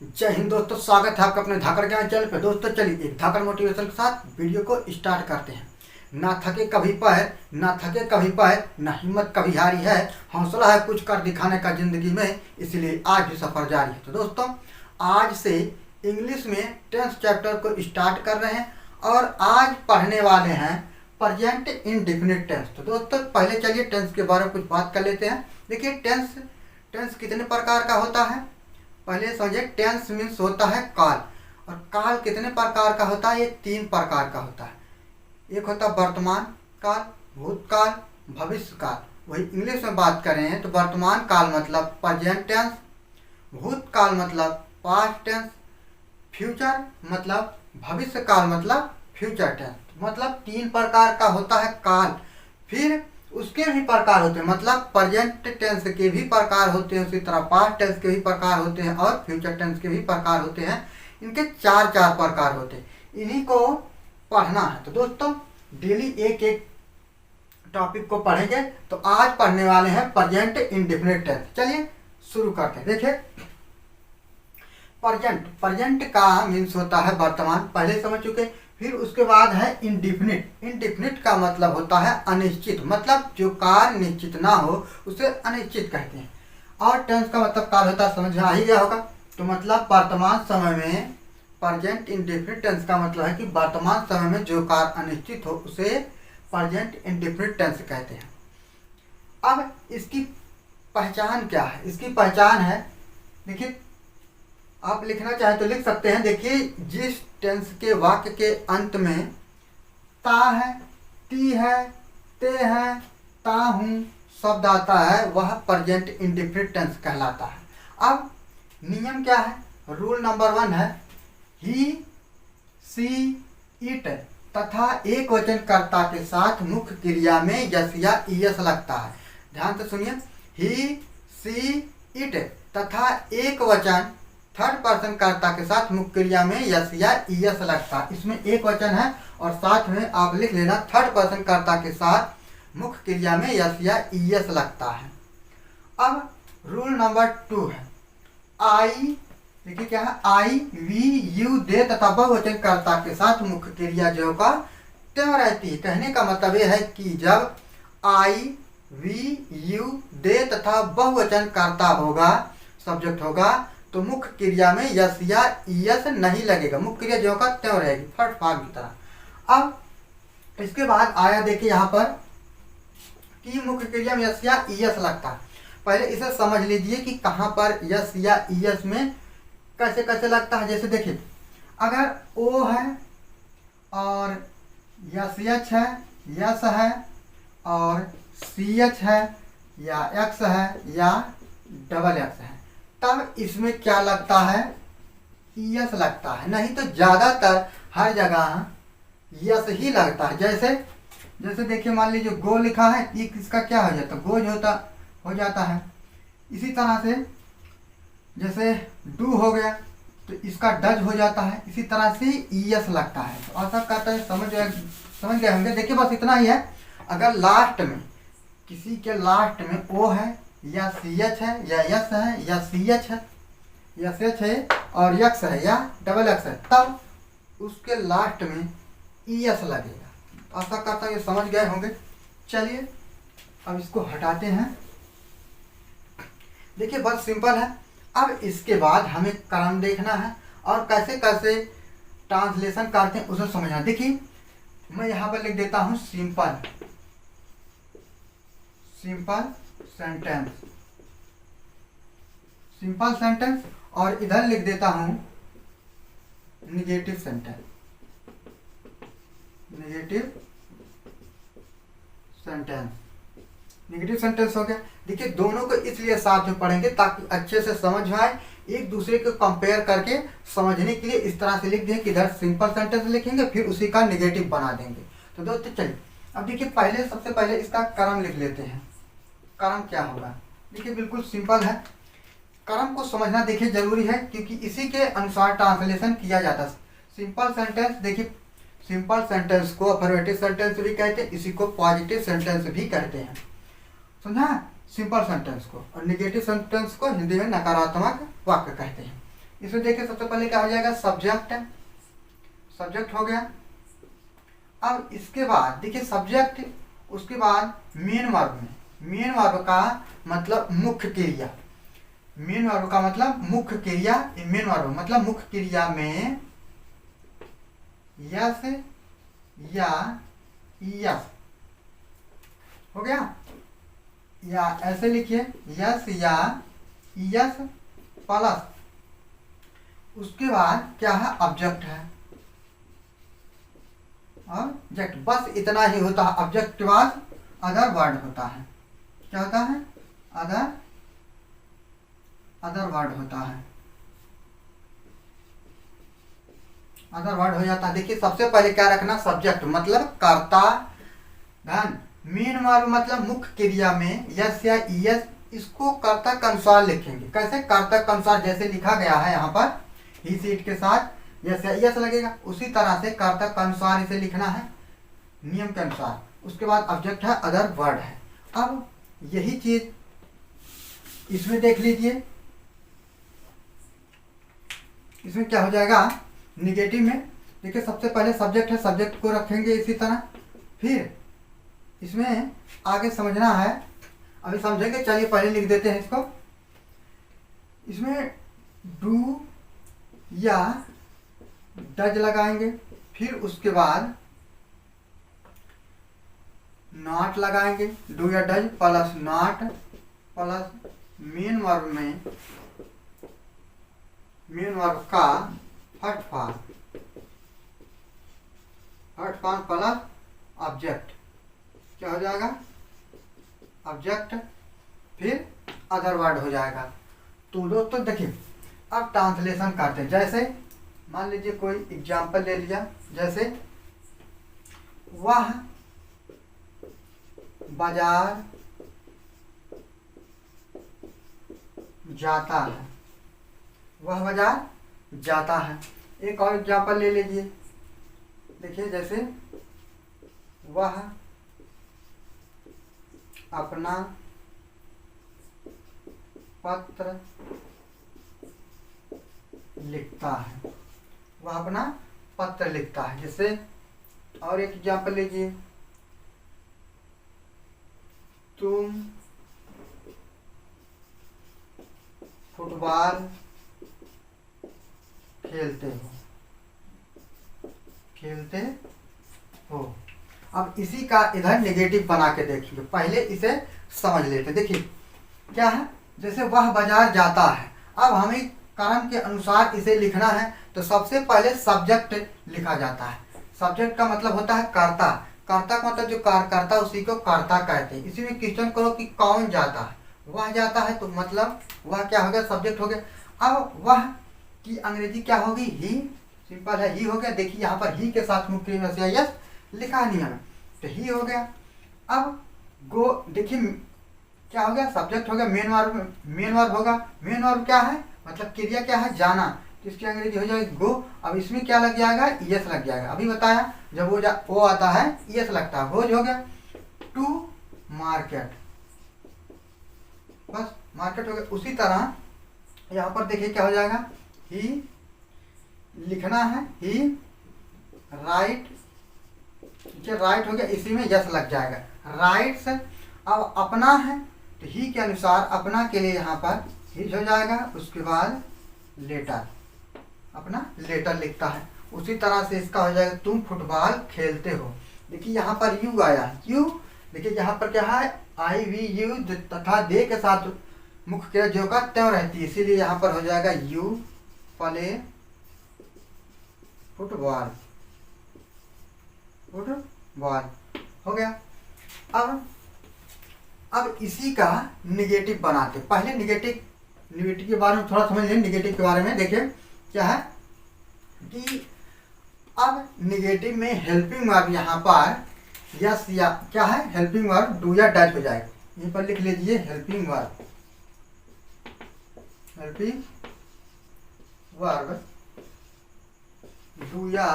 जय हिंद दोस्तों, स्वागत है आपका अपने धाकड़ ज्ञान चैनल पे। दोस्तों चलिए एक धाकड़ मोटिवेशन के साथ वीडियो को स्टार्ट करते हैं। ना थके कभी पैर, ना थके कभी पैर, ना हिम्मत कभी हारी है, हौसला है कुछ कर दिखाने का जिंदगी में, इसलिए आज भी सफर जारी है। तो दोस्तों आज से इंग्लिश में 10th चैप्टर को स्टार्ट कर रहे हैं और आज पढ़ने वाले हैं प्रेजेंट इंडेफिनिट टेंस। तो दोस्तों पहले चलिए टेंस के बारे में कुछ बात कर लेते हैं। देखिए टेंस कितने प्रकार का होता है, पहले समझिए। टेंस मीन्स होता है काल, और काल कितने प्रकार का होता है? ये 3 प्रकार का होता है। एक होता है वर्तमान काल, भूतकाल, भविष्य काल। वही इंग्लिश में बात कर रहे हैं तो वर्तमान काल मतलब प्रेजेंट टेंस, भूतकाल मतलब पास्ट टेंस, फ्यूचर मतलब भविष्य काल मतलब फ्यूचर टेंस। मतलब 3 प्रकार का होता है काल। फिर उसके भी प्रकार होते हैं, मतलब प्रेजेंट टेंस के भी प्रकार होते हैं, उसी तरह पास्ट टेंस के भी प्रकार होते हैं और फ्यूचर टेंस के भी प्रकार होते हैं। इनके 4 प्रकार होते हैं, इन्हीं को पढ़ना है। तो दोस्तों डेली एक एक टॉपिक को पढ़ेंगे। तो आज पढ़ने वाले हैं प्रेजेंट इंडेफिनिट टेंस। चलिए शुरू करते हैं। देखिए प्रेजेंट का मीन्स होता है वर्तमान, पहले समझ चुके। फिर उसके बाद है इंडेफिनिट। इंडेफिनिट का मतलब होता है अनिश्चित, मतलब जो कार्य निश्चित ना हो उसे अनिश्चित कहते हैं। और टेंस का मतलब काल होता है, समझ में आ ही गया होगा। तो मतलब वर्तमान समय में, प्रेजेंट इंडेफिनिट टेंस का मतलब है कि वर्तमान समय में जो कार्य अनिश्चित हो उसे प्रेजेंट इंडेफिनिट टेंस कहते हैं। अब इसकी पहचान क्या है? इसकी पहचान है, देखिए आप लिखना चाहे तो लिख सकते हैं। देखिए जिस टेंस के वाक्य के अंत में ता है, ती है, ते है, ता हूँ शब्द आता है वह प्रेजेंट इंडेफिनिट टेंस कहलाता है। अब नियम क्या है? रूल नंबर 1 है ही, सी, इट तथा एक वचन कर्ता के साथ मुख्य क्रिया में यस या ईएस लगता है। ध्यान से सुनिए, ही, सी, इट तथा एक वचन थर्ड पर्सन कर्ता के साथ मुख्य क्रिया में यस या ईएस लगता है। इसमें एक वचन है और साथ में आप लिख लेना थर्ड पर्सन कर्ता के साथ मुख्य क्रिया में यस या ईएस लगता है। अब रूल नंबर 2 है आई। देखिए क्या है? आई, वी, यू, दे तथा बहुवचन कर्ता के साथ मुख्य क्रिया जो का त्यों रहती है। कहने का मतलब यह है कि जब आई, वी, यू, दे तथा बहुवचन कर्ता होगा, सब्जेक्ट होगा, तो मुख्य क्रिया में यस या ईएस नहीं लगेगा। मुख्य क्रिया जो का त्यों रहेगी, थर्ड फॉर्म की तरह। अब इसके बाद आया देखिए यहाँ पर कि मुख्य क्रिया में यस या ईएस लगता है। पहले इसे समझ लीजिए कि कहाँ पर यस या ईएस में कैसे कैसे लगता है। जैसे देखिए अगर ओ है और यस एच है, यस है और सी एच है या एक्स है या डबल एक्स है, तब इसमें क्या लगता है? यस लगता है। नहीं तो ज़्यादातर हर जगह यस ही लगता है। जैसे देखिए मान लीजिए गो लिखा है, इसका क्या हो जाता है? गोज हो जाता है। इसी तरह से जैसे डू हो गया तो इसका डज हो जाता है। इसी तरह से ईएस लगता है। तो ऐसा कहता है, समझ गए होंगे। देखिए बस इतना ही है। अगर लास्ट में किसी के लास्ट में ओ है या सी एच है या यस है या सी एच है, यस एच है और यक्स है या डबल एक्स है, तब उसके लास्ट में ईएस लगेगा। ऐसा करता है, ये समझ गए होंगे। चलिए अब इसको हटाते हैं। देखिए बहुत सिंपल है। अब इसके बाद हमें क्रम देखना है और कैसे कैसे ट्रांसलेशन करते हैं उसे समझना। देखिए मैं यहाँ पर लिख देता हूँ सिंपल सेंटेंस और इधर लिख देता हूँ निगेटिव सेंटेंस हो गया। देखिए दोनों को इसलिए साथ में पढ़ेंगे ताकि अच्छे से समझ में आए, एक दूसरे को कंपेयर करके समझने के लिए इस तरह से लिख दें कि इधर सिंपल सेंटेंस लिखेंगे फिर उसी का निगेटिव बना देंगे। तो दोस्तों चलिए अब देखिए सबसे पहले इसका क्रम लिख लेते हैं। क्रम क्या होगा? देखिए बिल्कुल सिंपल है। क्रम को समझना देखिए जरूरी है क्योंकि इसी के अनुसार ट्रांसलेशन किया जाता है। सिंपल सेंटेंस, देखिए सिंपल सेंटेंस को अफर्मेटिव सेंटेंस भी कहते हैं, इसी को पॉजिटिव सेंटेंस भी कहते हैं। समझा? सिंपल सेंटेंस को। और निगेटिव सेंटेंस को हिंदी में नकारात्मक वाक्य कहते हैं। इसमें देखिए सबसे पहले क्या हो जाएगा, सब्जेक्ट, सब्जेक्ट हो गया। अब इसके बाद देखिए सब्जेक्ट, उसके बाद मेन वर्ब में, मेन वर्ब का मतलब मुख्य क्रिया, मेन वर्ब का मतलब मुख्य क्रिया, मेन वर्ब मतलब मुख्य क्रिया में यस या यस हो गया, या ऐसे लिखिए यस या यस प्लस उसके बाद क्या है, ऑब्जेक्ट है, ऑब्जेक्ट, बस इतना ही होता है। ऑब्जेक्ट के बाद अदर वर्ड होता है, क्या होता है, अदर वर्ड होता है, अदर वर्ड हो जाता है। देखिए सबसे पहले क्या रखना, सब्जेक्ट मतलब कर्ता, धन, मेन वर्ब मतलब मुख्य क्रिया में यस या यस, इसको कर्ता के अनुसार लिखेंगे। कैसे, कर्ता के अनुसार, जैसे लिखा गया है यहाँ पर ही सीट के साथ यस या यस लगेगा, उसी तरह से कर्ता के अनुसार इसे लिखना है, नियम के अनुसार। उसके बाद ऑब्जेक्ट है, अदर वर्ड है। अब यही चीज इसमें देख लीजिए, इसमें क्या हो जाएगा, निगेटिव में देखिए सबसे पहले सब्जेक्ट है, सब्जेक्ट को रखेंगे इसी तरह, फिर इसमें आगे समझना है, अभी समझेंगे, चलिए पहले लिख देते हैं इसको। इसमें डू या डज लगाएंगे, फिर उसके बाद नॉट लगाएंगे, डू या does plus not plus main verb में, मेन वर्ब का first form, first form plus object, क्या हो जाएगा, ऑब्जेक्ट, फिर अदर वर्ड हो जाएगा। तो दोस्तों देखिए अब ट्रांसलेशन करते हैं। जैसे मान लीजिए कोई एग्जाम्पल ले लिया, जैसे वह बाजार जाता है, वह बाजार जाता है। एक और एग्जाम्पल ले लीजिए, देखिए जैसे वह अपना पत्र लिखता है, वह अपना पत्र लिखता है। जैसे और एक एग्जाम्पल लीजिए, तुम फुटबॉल खेलते हो, खेलते हो। अब इसी का इधर नेगेटिव बना के देखेंगे, पहले इसे समझ लेते। देखिए क्या है, जैसे वह बाजार जाता है, अब हमें कर्म के अनुसार इसे लिखना है, तो सबसे पहले सब्जेक्ट लिखा जाता है। सब्जेक्ट का मतलब होता है कर्ता, कर्ता का मतलब जो कार्य करता है उसी को कर्ता कहते हैं। इसी में क्वेश्चन करो कि कौन जाता है, वह जाता है, तो मतलब वह क्या हो गया, सब्जेक्ट हो गया। अब वह की अंग्रेजी क्या होगी, ही, सिंपल है, ही हो गया। देखिए यहाँ पर ही के साथ मुख्य क्रिया यस लिखा नहीं है, तो ही हो गया। अब गो, देखिए क्या हो गया, सब्जेक्ट हो गया, मेन वर्ब, मेन वर्ब होगा, मेन वर्ब क्या है, मतलब क्रिया क्या है, जाना, तो इसकी अंग्रेजी हो जाएगी गो। अब इसमें क्या लग जाएगा, यस लग जाएगा। अभी बताया जब वो आता है यस लगता है, गोज हो गया। टू मार्केट, बस मार्केट हो गया। उसी तरह यहाँ पर देखिए क्या हो जाएगा, ही लिखना है, ही राइट, ठीक है, राइट हो गया, इसी में यस लग जाएगा, राइट्स। अब अपना है तो ही के अनुसार अपना के लिए यहाँ पर हिज हो जाएगा। उसके बाद लेटर, अपना लेटर लिखता है। उसी तरह से इसका हो जाएगा, तुम फुटबॉल खेलते हो। देखिए यहाँ पर यू आया है, यू, देखिए यहाँ पर क्या है, आई वी यू तथा दे के साथ मुख्य क्रिया जो का त्यों रहती है, इसीलिए यहाँ पर हो जाएगा यू प्ले फुटबॉल, फुटबॉल हो गया। अब इसी का निगेटिव बनाते, पहले निगेटिव के बारे में थोड़ा समझ लें। निगेटिव के बारे में देखिए क्या है कि अब निगेटिव में हेल्पिंग वर्ब यहाँ पर यस या क्या है, हेल्पिंग वर्ब डू या डज हो जाएगा। यहीं पर लिख लीजिए helping verb, helping verb do या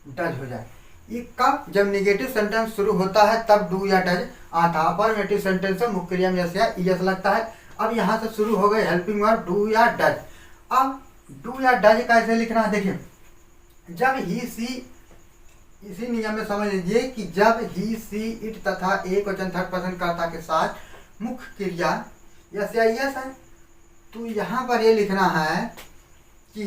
डज हो जाए। ये कब, जब निगेटिव सेंटेंस शुरू होता है तब डू या डज आता है। अफर्मेटिव सेंटेंस में मुख्य क्रिया में यस या यस लगता है। अब यहाँ से शुरू हो गए हेल्पिंग वर्ब डू या डज। अब डू या डज कैसे लिखना है, देखिए जब ही सी, इसी नियम में समझ लीजिए कि जब ही सी इट तथा एक वचन थर्ड पर्सन कर्ता के साथ मुख्य क्रिया यस या यस है, तो यहाँ पर ये लिखना है कि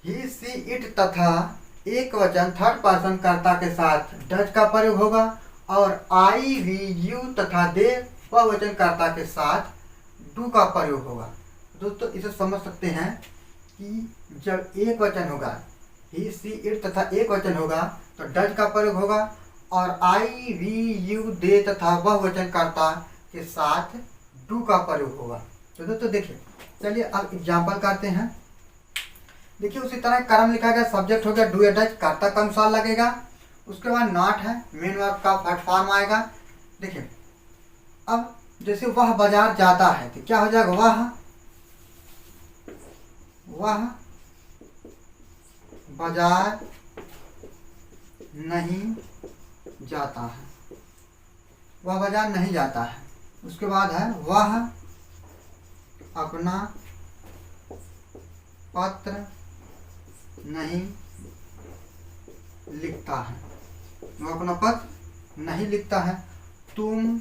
ही सी इट तथा एक वचन थर्ड पर्सन कर्ता के साथ डज का प्रयोग होगा और आई वी यू तथा दे बहुवचन कर्ता के साथ डू का प्रयोग होगा। दोस्तों इसे समझ सकते हैं कि जब एक वचन होगा ही सी इट तथा एक वचन होगा तो डज का प्रयोग होगा और आई वी यू दे तथा बहुवचन कर्ता के साथ डू का प्रयोग होगा। तो दोस्तों देखिए, चलिए अब एग्जाम्पल करते हैं। देखिए उसी तरह क्रम लिखा गया, सब्जेक्ट हो गया डू या डज, कर्ता का अनुसार लगेगा, उसके बाद नॉट है, मेन वर्ब का फर्स्ट फॉर्म आएगा। देखिए अब जैसे वह बाजार जाता है तो क्या हो जाएगा, वह बाजार नहीं जाता है, वह बाजार नहीं जाता है। उसके बाद है वह अपना पत्र नहीं लिखता है, वह अपना पत्र नहीं लिखता है। तुम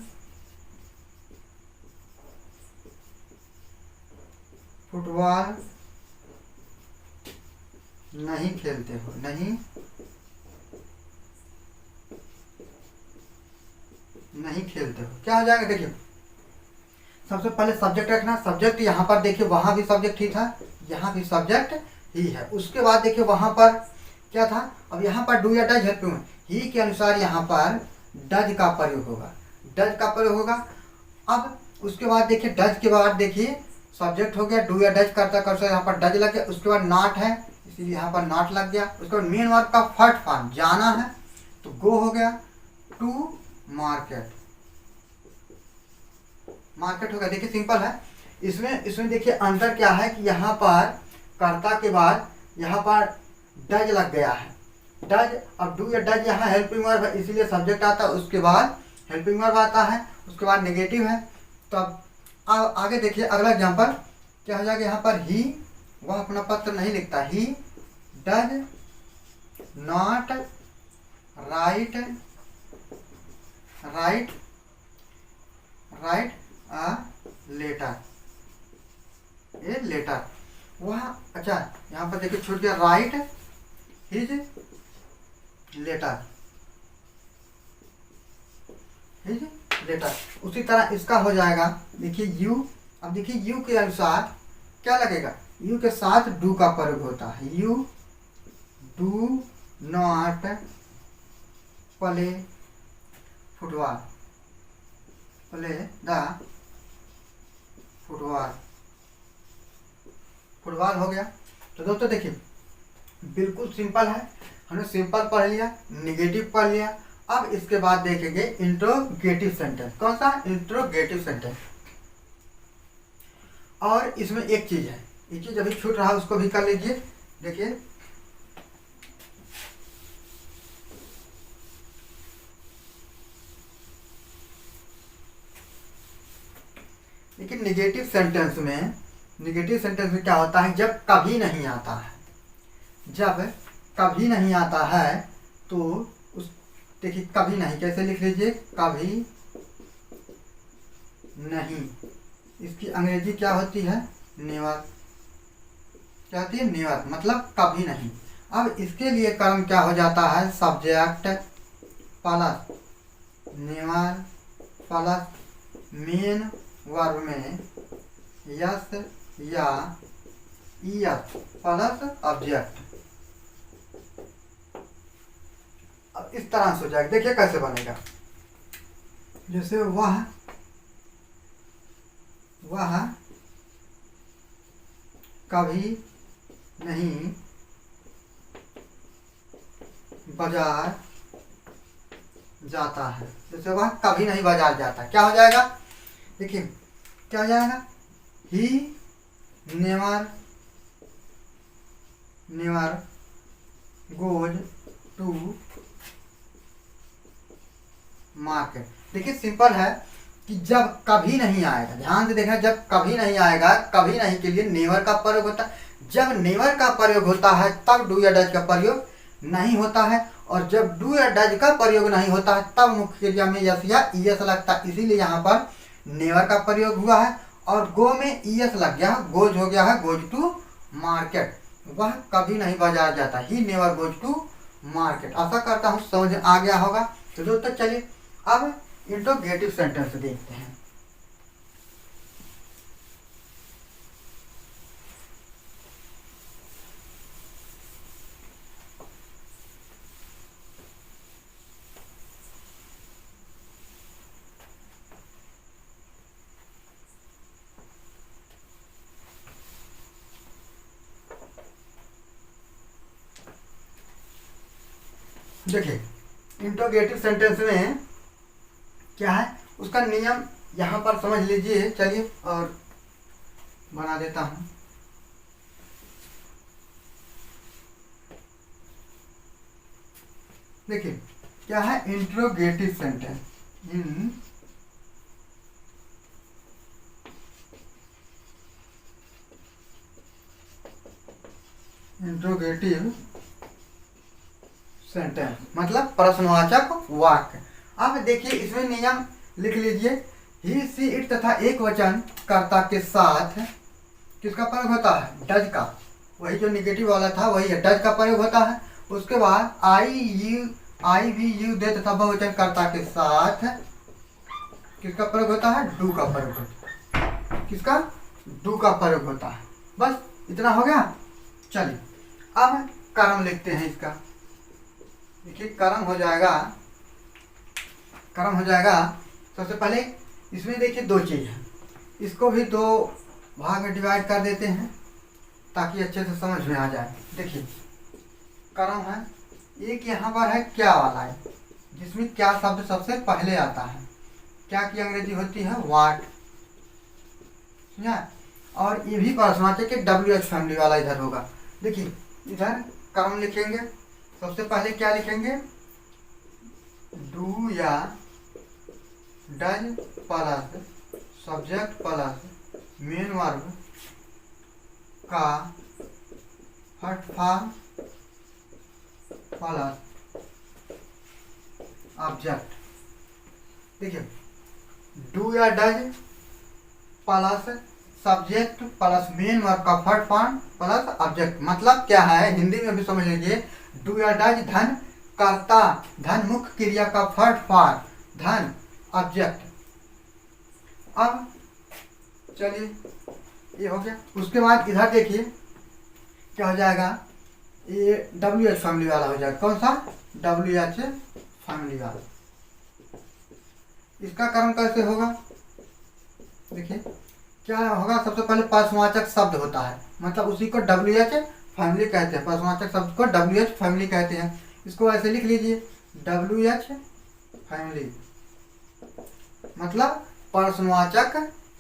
फुटबॉल नहीं खेलते हो, नहीं खेलते हो। क्या हो जाएगा, देखिए सबसे पहले सब्जेक्ट रखना, सब्जेक्ट यहाँ पर देखिए वहां भी सब्जेक्ट ही था, यहाँ भी सब्जेक्ट ही है। उसके बाद देखिए वहां पर क्या था, अब यहाँ पर डू या डज है, क्यों ही के अनुसार यहाँ पर डज का प्रयोग होगा, डज का प्रयोग होगा। अब उसके बाद देखिए डज के बाद देखिए सब्जेक्ट हो गया डू या डज करता करता, यहाँ पर डज लग गया। उसके बाद नॉट है इसीलिए यहाँ पर नॉट लग गया। उसके बाद मेन वर्ब का फर्स्ट फॉर्म जाना है तो गो हो गया, टू मार्केट, मार्केट हो गया। देखिए सिंपल है। इसमें देखिए अंतर क्या है कि यहाँ पर कर्ता के बाद यहाँ पर डज लग गया है, डज। अब डू या डज यहाँ हेल्पिंग वर्ब है इसीलिए सब्जेक्ट आता है, उसके बाद हेल्पिंग वर्ब आता है, उसके बाद नेगेटिव है। तो अब आगे देखिए अगला एग्जाम्पल क्या हो जाएगा, यहाँ पर ही वह अपना पत्र नहीं लिखता, he does not write a letter, a letter. वह अच्छा यहाँ पर देखिए छूट गया, write his letter, his letter. उसी तरह इसका हो जाएगा, देखिए यू। अब देखिए यू के अनुसार क्या लगेगा, यू के साथ डू का प्रयोग होता है, you do not play football, play the football, football हो गया। तो दोस्तों देखिए बिल्कुल सिंपल है, हमने सिंपल पढ़ लिया, निगेटिव पढ़ लिया। अब इसके बाद देखेंगे इंट्रोगेटिव सेंटेंस। कौन सा, इंट्रोगेटिव सेंटेंस। और इसमें एक चीज है, एक चीज अभी छूट रहा है उसको भी कर लीजिए। देखिए लेकिन निगेटिव सेंटेंस में क्या होता है, जब कभी नहीं आता है, जब कभी नहीं आता है तो उस देखिए कभी नहीं कैसे लिख लीजिए, कभी नहीं, इसकी अंग्रेजी क्या होती है, नेवर, क्या होती है, नेवर, मतलब कभी नहीं। अब इसके लिए कर्म क्या हो जाता है, subject plus never plus main verb में यस या ईएस प्लस ऑब्जेक्ट। अब इस तरह से हो जाएगा, देखिए कैसे बनेगा। जैसे वह कभी नहीं बाजार जाता है, जैसे वह कभी नहीं बाजार जाता, क्या हो जाएगा, देखिए क्या हो जाएगा, he never goes to market. देखिए सिंपल है, कि जब कभी नहीं आएगा, ध्यान से देखना, जब कभी नहीं आएगा, कभी नहीं के लिए नेवर का प्रयोग होता है। जब नेवर का प्रयोग होता है तब डू या डज का प्रयोग नहीं होता है, और जब डू या डज का प्रयोग नहीं होता है तब मुख्य क्रिया में यस या ईएस लगता है। इसीलिए यहाँ पर नेवर का प्रयोग हुआ है, और गो में ईएस लग गया, गोज हो गया है गोज टू मार्केट। वह कभी नहीं बाजार जाता, he never goes to market. आशा करता हूँ समझ आ गया होगा। तो दोस्तों चलिए अब इंट्रोगेटिव सेंटेंस देखते हैं। देखिए इंट्रोगेटिव सेंटेंस में क्या है उसका नियम यहाँ पर समझ लीजिए। चलिए और बना देता हूँ। देखिए क्या है इंट्रोगेटिव सेंटेंस। इंट्रोगेटिव सेंटेंस मतलब प्रश्नवाचक वाक्य। अब देखिए इसमें नियम लिख लीजिए। ही सी इट तथा एक वचन कर्ता के साथ किसका प्रयोग होता है, डज का। वही जो निगेटिव वाला था वही है, डज का प्रयोग होता है। उसके बाद आई वी यू दे तथा बहुवचन कर्ता के साथ किसका प्रयोग होता है, डू का प्रयोग होता है। किसका, डू का प्रयोग होता है। बस इतना हो गया। चलिए अब कर्म लिखते हैं इसका। देखिए कर्म हो जाएगा। सबसे पहले इसमें देखिए दो चीज़ है, इसको भी दो भाग में डिवाइड कर देते हैं ताकि अच्छे से समझ में आ जाए। देखिए कर्म है, एक यहाँ पर है क्या वाला है, जिसमें क्या शब्द सबसे पहले आता है। क्या की अंग्रेजी होती है वाट, और ये भी प्रश्नवाचक के WH फैमिली वाला इधर होगा। देखिए इधर कर्म लिखेंगे, सबसे पहले क्या लिखेंगे, डू या does plus subject plus main verb का फर्स्ट फॉर्म प्लस ऑब्जेक्ट। देखिए डू या does plus subject plus main verb का फर्स्ट फॉर्म प्लस ऑब्जेक्ट। मतलब क्या है, हिंदी में भी समझ लीजिए। डू या डज धन कर्ता, धन मुख्य क्रिया का फर्स्ट फॉर्म, धन ऑब्जेक्ट। अब चलिए ये हो गया। उसके बाद इधर देखिए क्या हो जाएगा, ये WH फैमिली वाला हो जाएगा। कौन सा, WH फैमिली वाला। इसका कर्म कैसे होगा, देखिए क्या होगा। सबसे पहले प्रश्नवाचक शब्द होता है, मतलब उसी को WH फैमिली कहते हैं। प्रश्नवाचक शब्द को WH फैमिली कहते हैं। इसको ऐसे लिख लीजिए, WH फैमिली मतलब प्रश्नवाचक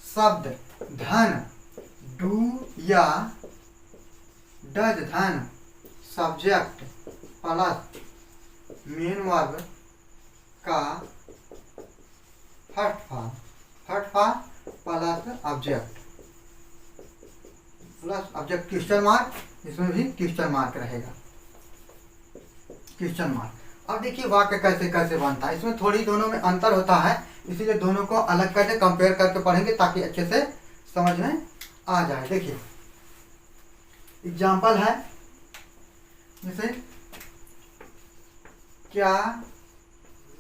शब्द धन डू या डज धन सब्जेक्ट प्लस मेन वर्ब का first form plus object question mark. इसमें भी क्वेश्चन मार्क रहेगा, क्वेश्चन मार्क। अब देखिए वाक्य कैसे कैसे बनता है। इसमें थोड़ी दोनों में अंतर होता है, इसीलिए दोनों को अलग करके कंपेयर करके पढ़ेंगे ताकि अच्छे से समझ में आ जाए। देखिए एग्जाम्पल है, जैसे क्या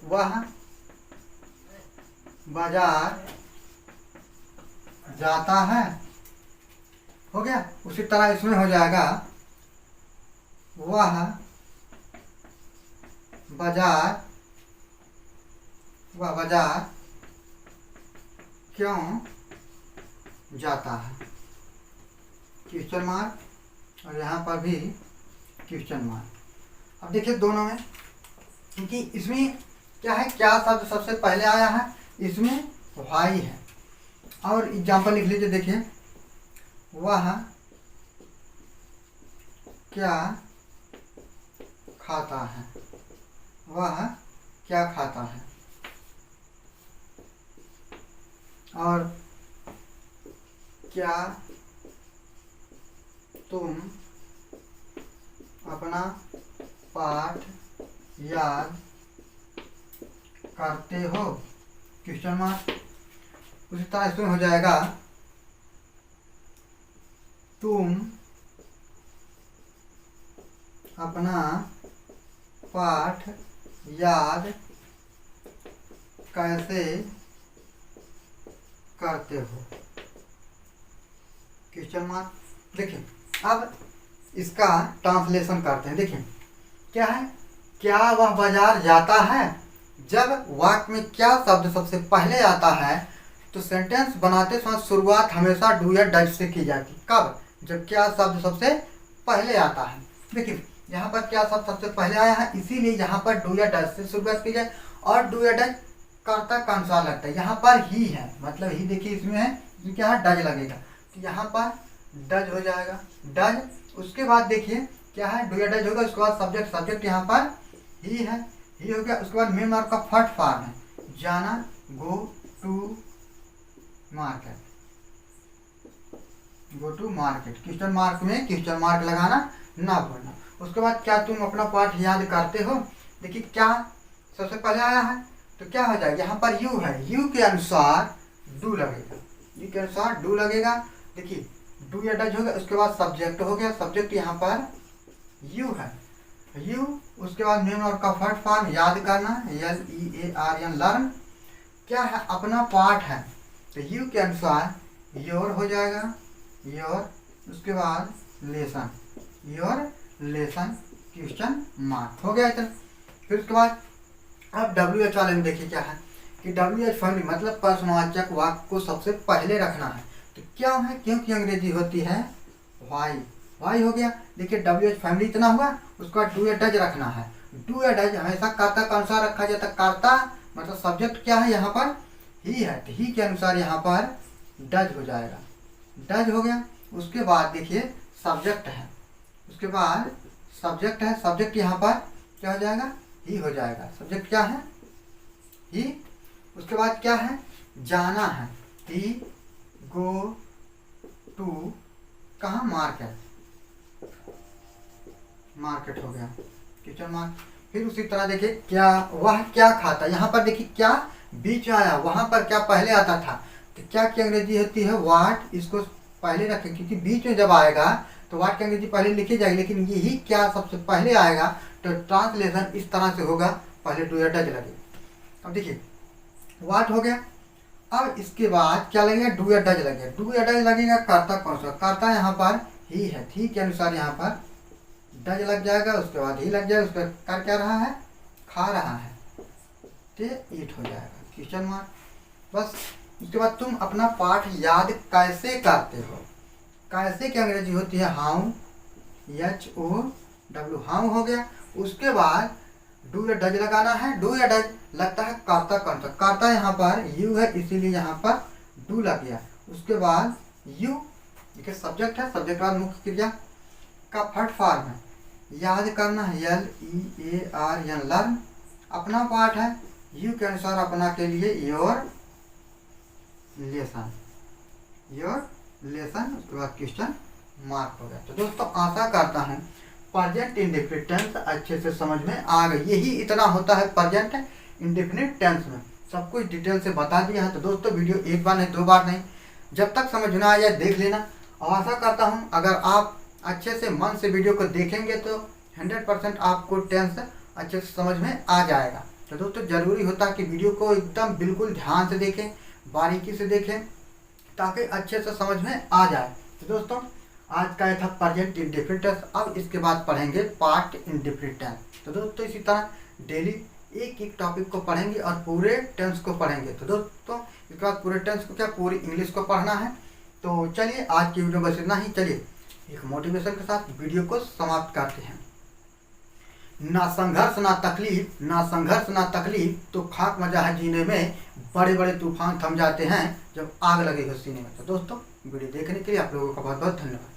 वह बाजार जाता है, हो गया। उसी तरह इसमें हो जाएगा, वह बाजार क्यों जाता है, क्वेश्चन मार्क, और यहाँ पर भी क्वेश्चन मार्क। अब देखिए दोनों में, क्योंकि इसमें क्या है, क्या शब्द सबसे पहले आया है, इसमें वाई है। और एग्जाम्पल लिख लीजिए। देखिए वह क्या खाता है, वह क्या खाता है। और क्या तुम अपना पाठ याद करते हो? Question mark. उसी तरह इसमें हो जाएगा तुम अपना पाठ याद कैसे करते हो? Question mark. देखिए अब इसका ट्रांसलेशन करते हैं। देखिए क्या है, क्या वह बाजार जाता है? जब वाक्य में क्या शब्द सबसे पहले आता है तो सेंटेंस बनाते समय शुरुआत हमेशा डू या डज से की जाती है। कब? जब क्या शब्द सबसे पहले आता है। देखिए यहाँ पर क्या शब्द सबसे पहले आया है, इसीलिए यहाँ पर डू या डज से शुरुआत की जाए। और डू या डज कर्ता का अनुसार लगता है, यहाँ पर ही है, मतलब ही देखिए इसमें है, क्या है, डज लगेगा, तो यहाँ पर डज हो जाएगा, डज। उसके बाद देखिए क्या है, डू या डज होगा, उसके बाद सब्जेक्ट, सब्जेक्ट यहाँ पर ही है, ही हो गया। उसके बाद मेन मार्क का फर्स्ट फॉर्म है, जाना, go to market, go to market. Question mark में क्वेश्चन मार्क लगाना ना भूलना। उसके बाद क्या तुम अपना पाठ याद करते हो? देखिए क्या सबसे पहले आया है तो क्या हो जाएगा, यहाँ पर यू है, यू के अनुसार डू लगेगा, यू के अनुसार डू लगेगा। देखिए डू या डज हो गया, उसके बाद सब्जेक्ट हो गया, सब्जेक्ट यहाँ पर यू है, यू। उसके बाद मेन और का फर्स्ट फॉर्म याद करना, LEARN, लर्न। क्या है, अपना पाठ है, तो यू के अनुसार योर हो जाएगा, योर। उसके बाद lesson, your lesson, question mark हो गया इतना। फिर उसके बाद अब WH वाले में देखिए क्या है कि WH फैमिली मतलब प्रश्नवाचक वाक्य को सबसे पहले रखना है। तो क्या है, क्योंकि अंग्रेजी होती है वाई, वाई हो गया। देखिए WH फैमिली इतना हुआ, उसका डू या डज रखना है। डू या डज हमेशा कर्ता का अनुसार रखा जाता है। कर्ता मतलब सब्जेक्ट क्या है, यहाँ पर ही है, तो ही के अनुसार यहाँ पर डज हो जाएगा, डज हो गया। उसके बाद देखिए सब्जेक्ट है, उसके बाद सब्जेक्ट है, सब्जेक्ट यहाँ पर क्या हो जाएगा, ही हो जाएगा, सब्जेक्ट क्या है, ही। उसके बाद क्या है, जाना है, ही, गो टू, कहाँ, मार्केट, मार्केट हो गया, क्वेश्चन मार्क। फिर उसी तरह देखिए क्या, वह क्या खाता, यहाँ पर देखिए क्या बीच में आया, वहां पर क्या पहले आता था, तो क्या की अंग्रेजी होती है वाट, इसको पहले रखें क्योंकि बीच में जब आएगा तो वाट की अंग्रेजी पहले लिखी जाएगी, लेकिन यही क्या सबसे पहले आएगा तो ट्रांसलेशन इस तरह से होगा, पहले डू या डज लगेगा। अब देखिए वाट हो गया, अब इसके बाद क्या लगेगा, डू या डज लगेगा, डू या डज लगेगा, कर्ता कौन सा, कर्ता यहाँ पर ही है, ही के अनुसार यहाँ पर डज लग जाएगा, उसके बाद ही लग जाएगा, उसका कर क्या रहा है, खा रहा है, तो ईट हो जाएगा, क्वेश्चन मार्क। बस उसके बाद तुम अपना पाठ याद कैसे करते हो, कैसे की अंग्रेजी होती है हाउ, HOW, हाउ हो गया। उसके बाद डू या डज लगाना है, डू या डज लगता है कर्ता कौन सा, कर्ता यहाँ पर यू है, इसीलिए यहाँ पर डू लग गया। उसके बाद यू देखिए सब्जेक्ट है, सब्जेक्ट बाद मुख्य क्रिया का फर्स्ट फॉर्म है, याद करना है, LEARN, लर्न। अपना पाठ है, यू के अनुसार अपना के लिए योर लेसन, योर लेसन। उसके बाद क्वेश्चन मार्क हो गया। तो दोस्तों आशा करता हूँ प्रेजेंट इंडेफिनिट टेंस अच्छे से समझ में आ गई। यही इतना होता है प्रेजेंट इंडेफिनिट टेंस में, सब कुछ डिटेल से बता दिया है। तो दोस्तों वीडियो एक बार नहीं, 2 बार नहीं, जब तक समझ ना आ जाए देख लेना। और आशा करता हूँ अगर आप अच्छे से मन से वीडियो को देखेंगे तो 100% आपको टेंस अच्छे से समझ में आ जाएगा। तो दोस्तों ज़रूरी होता है कि वीडियो को एकदम बिल्कुल ध्यान से देखें, बारीकी से देखें, ताकि अच्छे से समझ में आ जाए। तो दोस्तों आज का ये था प्रेजेंट इंडेफिनिट टेंस। अब इसके बाद पढ़ेंगे पास्ट इंडेफिनिट टेंस। तो दोस्तों इसी तरह डेली एक एक टॉपिक को पढ़ेंगे और पूरे टेंस को पढ़ेंगे। तो दोस्तों इसके बाद पूरे टेंस को क्या, पूरी इंग्लिश को पढ़ना है। तो चलिए आज की वीडियो बस इतना ही। चलिए एक मोटिवेशन के साथ वीडियो को समाप्त करते हैं। ना संघर्ष ना तकलीफ, ना संघर्ष ना तकलीफ तो खाक मजा है जीने में, बड़े बड़े तूफान थम जाते हैं जब आग लगे हो सीने में। तो दोस्तों वीडियो देखने के लिए आप लोगों का बहुत बहुत धन्यवाद।